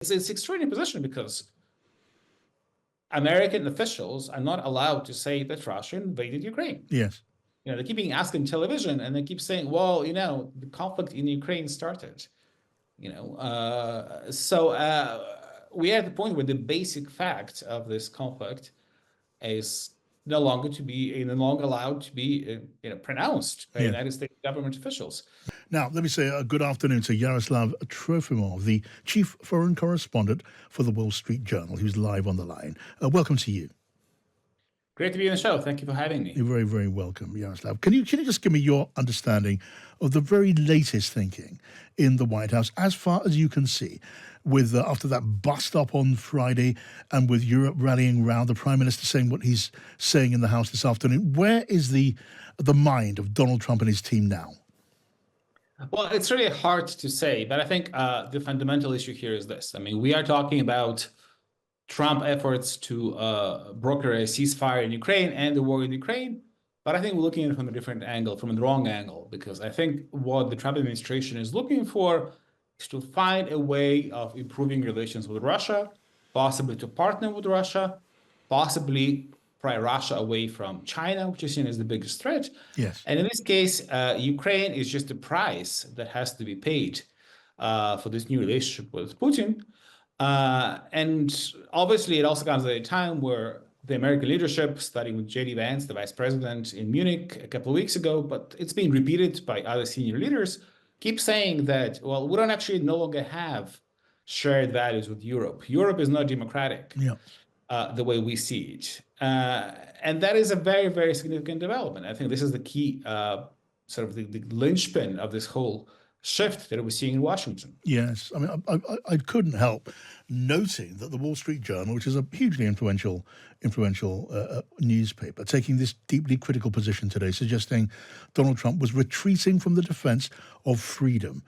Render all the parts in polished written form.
it's extraordinary position because American officials are not allowed to say that Russia invaded Ukraine. Yes. They keep being asked in television, and they keep saying, "Well, the conflict in Ukraine started." We're at the point where the basic fact of this conflict is no longer allowed to be pronounced by United States government officials. Now, let me say a good afternoon to Yaroslav Trofimov, the chief foreign correspondent for the Wall Street Journal, who's live on the line. Welcome to you. Great to be on the show. Thank you for having me. You're very, very welcome, Yaroslav. Can you just give me your understanding of the very latest thinking in the White House, as far as you can see, with after that bust up on Friday and with Europe rallying round, the Prime Minister saying what he's saying in the House this afternoon? Where is the mind of Donald Trump and his team now? Well, it's really hard to say, but I think the fundamental issue here is this. I mean, we are talking about Trump efforts to broker a ceasefire in Ukraine and the war in Ukraine, but I think we're looking at it from a different angle, from the wrong angle, because I think what the Trump administration is looking for is to find a way of improving relations with Russia, possibly to partner with Russia, possibly pry Russia away from China, which is seen as the biggest threat. Yes. And in this case, Ukraine is just a price that has to be paid for this new relationship with Putin. And obviously, it also comes at a time where the American leadership, starting with J.D. Vance, the vice president in Munich a couple of weeks ago, but it's being repeated by other senior leaders, keep saying that, well, we don't actually no longer have shared values with Europe. Europe is not democratic the way we see it. And that is a very, very significant development. I think this is the key, sort of the linchpin of this whole shift that we're seeing in Washington. Yes. I mean, I couldn't help noting that the Wall Street Journal, which is a hugely influential newspaper, taking this deeply critical position today, suggesting Donald Trump was retreating from the defense of freedom.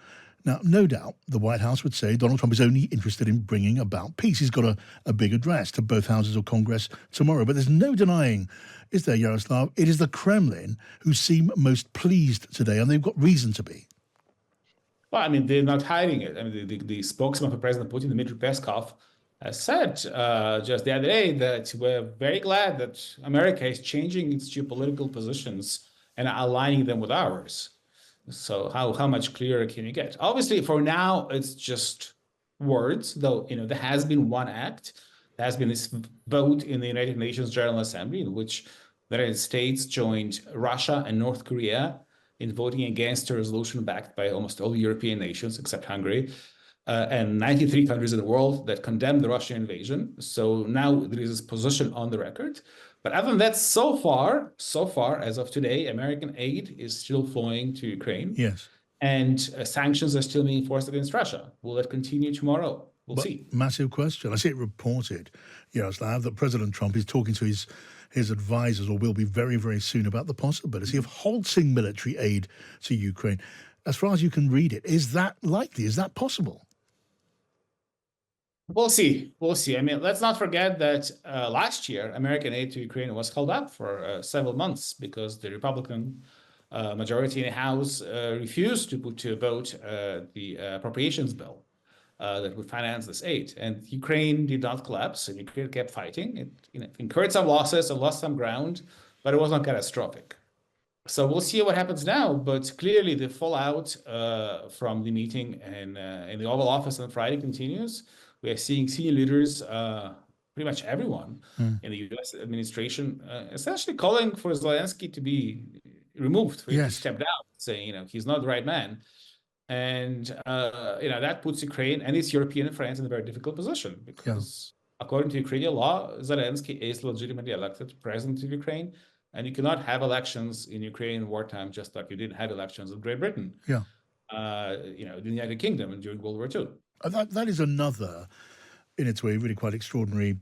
Now, no doubt the White House would say Donald Trump is only interested in bringing about peace. He's got a big address to both houses of Congress tomorrow. But there's no denying, is there, Yaroslav? It is the Kremlin who seem most pleased today, and they've got reason to be. Well, I mean, they're not hiding it. I mean, the spokesman for President Putin, Dmitry Peskov, has said just the other day that we're very glad that America is changing its geopolitical positions and aligning them with ours. So how much clearer can you get? Obviously, for now, it's just words, though, there has been one act. There has been this vote in the United Nations General Assembly in which the United States joined Russia and North Korea in voting against a resolution backed by almost all European nations except Hungary, and 93 countries in the world that condemned the Russian invasion. So now there is this position on the record. But other than that, so far, as of today, American aid is still flowing to Ukraine. Yes. And sanctions are still being enforced against Russia. Will that continue tomorrow? We'll see. Massive question. I see it reported, Yaroslav, that President Trump is talking to his advisors, or will be very, very soon, about the possibility of halting military aid to Ukraine. As far as you can read it, is that likely? Is that possible? We'll see. I mean, let's not forget that last year, American aid to Ukraine was held up for several months because the Republican majority in the House refused to put to a vote the appropriations bill that would finance this aid. And Ukraine did not collapse, and Ukraine kept fighting. It incurred some losses and lost some ground, but it was not catastrophic. So we'll see what happens now. But clearly, the fallout from the meeting in the Oval Office on Friday continues. We are seeing senior leaders, pretty much everyone in the U.S. administration, essentially calling for Zelensky to be removed, for him to step down, saying, he's not the right man. And, that puts Ukraine and its European friends in a very difficult position because according to Ukrainian law, Zelensky is legitimately elected president of Ukraine. And you cannot have elections in Ukraine in wartime just like you didn't have elections in Great Britain, the United Kingdom during World War II. That is another, in its way, really quite extraordinary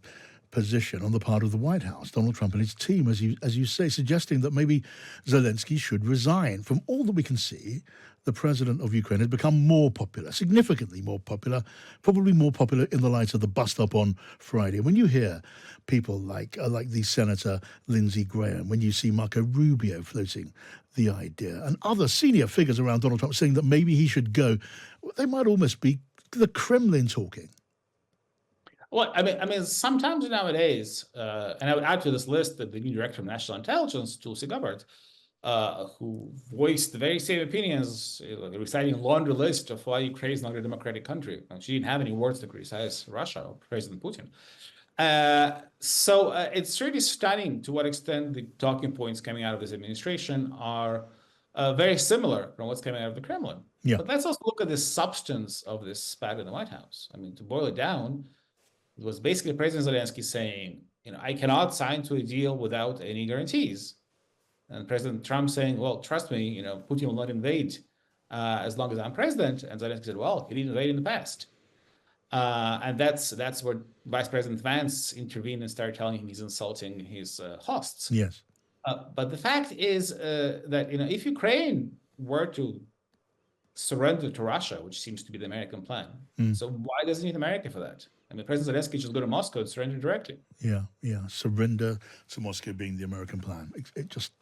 position on the part of the White House, Donald Trump and his team, as you say, suggesting that maybe Zelensky should resign. From all that we can see, the president of Ukraine has become more popular, significantly more popular, probably more popular in the light of the bust-up on Friday. When you hear people like the Senator Lindsey Graham, when you see Marco Rubio floating the idea, and other senior figures around Donald Trump saying that maybe he should go, they might almost be the Kremlin talking. Well, I mean, sometimes nowadays, and I would add to this list that the new director of national intelligence, Tulsi Gabbard, who voiced the very same opinions, reciting a laundry list of why Ukraine is not a democratic country. And she didn't have any words to criticize Russia or President Putin. So it's really stunning to what extent the talking points coming out of this administration are very similar from what's coming out of the Kremlin. Yeah. But let's also look at the substance of this spat in the White House. I mean, to boil it down, it was basically President Zelensky saying, I cannot sign to a deal without any guarantees. And President Trump saying, well, trust me, Putin will not invade as long as I'm president. And Zelensky said, well, he didn't invade in the past. And that's where Vice President Vance intervened and started telling him he's insulting his hosts. Yes. But the fact is that if Ukraine were to surrender to Russia, which seems to be the American plan, so why does it need America for that? I mean, President Zelensky should go to Moscow and surrender directly. Yeah. Surrender to Moscow being the American plan. It just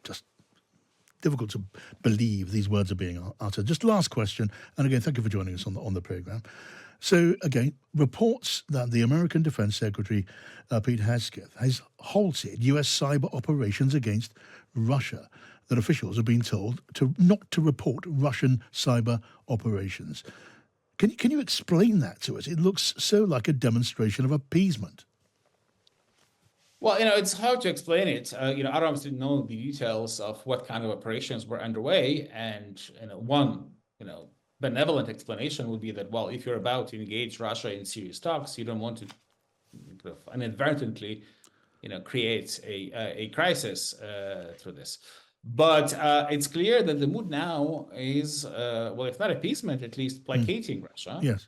difficult to believe these words are being uttered. Just last question, and again, thank you for joining us on the program. So again, reports that the American Defense Secretary Pete Hegseth has halted U.S. cyber operations against Russia. That officials have been told not to report Russian cyber operations. Can you explain that to us? It looks so like a demonstration of appeasement. Well, it's hard to explain it. I don't obviously know the details of what kind of operations were underway, and one benevolent explanation would be that, well, if you're about to engage Russia in serious talks, you don't want to inadvertently, create a crisis through this. But it's clear that the mood now is, well, if not appeasement, at least placating Russia. Yes.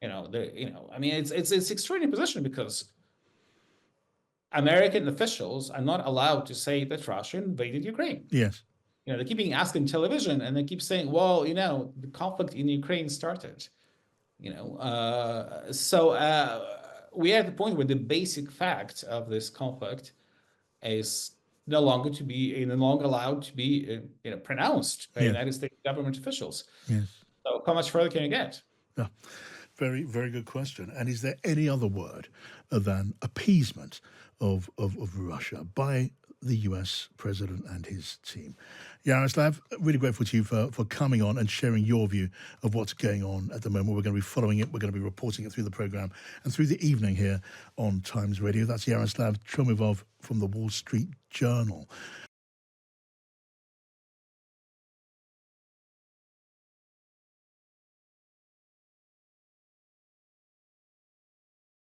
I mean, it's extraordinary position because American officials are not allowed to say that Russia invaded Ukraine. Yes. They keep being asked in television, and they keep saying, well, the conflict in Ukraine started. So we are at the point where the basic fact of this conflict is no longer allowed to be pronounced by United States government officials. Yes. So how much further can you get? Yeah. Very, very good question. And is there any other word than appeasement of Russia by the US president and his team? Yaroslav, really grateful to you for coming on and sharing your view of what's going on at the moment. We're going to be following it. We're going to be reporting it through the program and through the evening here on Times Radio. That's Yaroslav Trofimov from the Wall Street Journal.